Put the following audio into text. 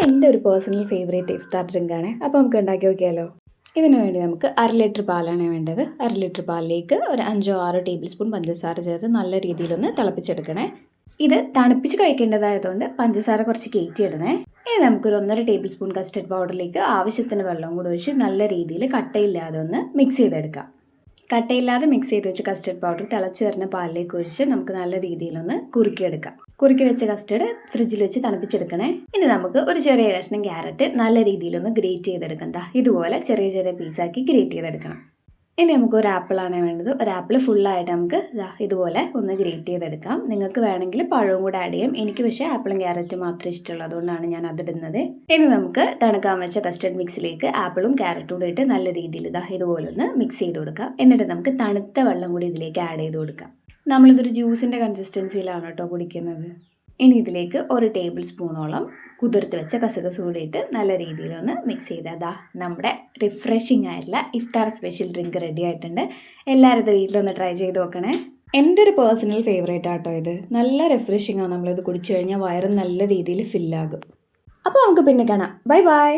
എൻ്റെ ഒരു personal favourite ഇഫ്താർ ഡ്രിങ്കാണ്. അപ്പോൾ നമുക്ക് ഉണ്ടാക്കി നോക്കിയാലോ. ഇതിനു വേണ്ടി നമുക്ക് 1/2 ലിറ്റർ പാലാണ് വേണ്ടത്. 1/2 ലിറ്റർ പാലിലേക്ക് ഒരു 5-6 ടേബിൾ സ്പൂൺ പഞ്ചസാര ചേർത്ത് നല്ല രീതിയിലൊന്ന് തിളപ്പിച്ചെടുക്കണേ. ഇത് തണുപ്പിച്ച് കഴിക്കേണ്ടതായതുകൊണ്ട് പഞ്ചസാര കുറച്ച് കയറ്റിയിടണേ. ഇനി നമുക്കൊരു 1.5 ടേബിൾ സ്പൂൺ കസ്റ്റർഡ് പൗഡറിലേക്ക് ആവശ്യത്തിന് വെള്ളം കൂടി ഒഴിച്ച് നല്ല രീതിയിൽ കട്ടയില്ലാതെ ഒന്ന് മിക്സ് ചെയ്തെടുക്കാം. കട്ടയില്ലാതെ മിക്സ് ചെയ്ത് വെച്ച കസ്റ്റർഡ് പൗഡർ തിളച്ച് വരുന്ന പാലിലേക്ക് ഒഴിച്ച് നമുക്ക് നല്ല രീതിയിലൊന്ന് കുറുക്കിയെടുക്കാം. കുറുക്കി വെച്ച കസ്റ്റർഡ് ഫ്രിഡ്ജിൽ വെച്ച് തണുപ്പിച്ചെടുക്കണേ. ഇനി നമുക്ക് ഒരു ചെറിയ കഷ്ണം ക്യാരറ്റ് നല്ല രീതിയിലൊന്ന് ഗ്രേറ്റ് ചെയ്തെടുക്കാം. ഇതുപോലെ ചെറിയ ചെറിയ പീസാക്കി ഗ്രേറ്റ് ചെയ്തെടുക്കണം. ഇനി നമുക്ക് ഒരു ആപ്പിളാണ് വേണ്ടത്. ഒരു ആപ്പിൾ ഫുള്ളായിട്ട് നമുക്ക് ഇതുപോലെ ഒന്ന് ഗ്രേറ്റ് ചെയ്തെടുക്കാം. നിങ്ങൾക്ക് വേണമെങ്കിൽ പഴവും കൂടെ ആഡ് ചെയ്യാം. എനിക്ക് പക്ഷേ ആപ്പിളും ക്യാരറ്റും മാത്രമേ ഇഷ്ടമുള്ളൂ, അതുകൊണ്ടാണ് ഞാൻ അതിടുന്നത്. ഇനി നമുക്ക് തണുക്കാൻ വെച്ച കസ്റ്റർഡ് മിക്സിലേക്ക് ആപ്പിളും ക്യാരറ്റും കൂടെ ഇട്ട് നല്ല രീതിയിൽ ഇതുപോലെ ഒന്ന് മിക്സ് ചെയ്ത് കൊടുക്കാം. എന്നിട്ട് നമുക്ക് തണുത്ത വെള്ളം കൂടി ഇതിലേക്ക് ആഡ് ചെയ്ത് കൊടുക്കാം. നമ്മളിതൊരു ജ്യൂസിൻ്റെ കൺസിസ്റ്റൻസിയിലാണ് കേട്ടോ കുടിക്കുന്നത്. ഇനി ഇതിലേക്ക് ഒരു ടേബിൾ സ്പൂണോളം കുതിർത്ത് വെച്ച കസകസ് കൂടി ഇട്ട് നല്ല രീതിയിലൊന്ന് മിക്സ് ചെയ്താൽ നമ്മുടെ റിഫ്രഷിംഗ് ആയിട്ടുള്ള ഇഫ്താർ സ്പെഷ്യൽ ഡ്രിങ്ക് റെഡി ആയിട്ടുണ്ട്. എല്ലാവരും ഇത് വീട്ടിലൊന്ന് ട്രൈ ചെയ്ത് നോക്കണേ. എൻ്റെ ഒരു പേഴ്സണൽ ഫേവറേറ്റ് ആട്ടോ ഇത്. നല്ല റിഫ്രഷിംഗ് ആണ്. നമ്മളിത് കുടിച്ചു കഴിഞ്ഞാൽ വയറ് നല്ല രീതിയിൽ ഫില്ലാകും. അപ്പോൾ നമുക്ക് പിന്നെ കാണാം. Bye bye.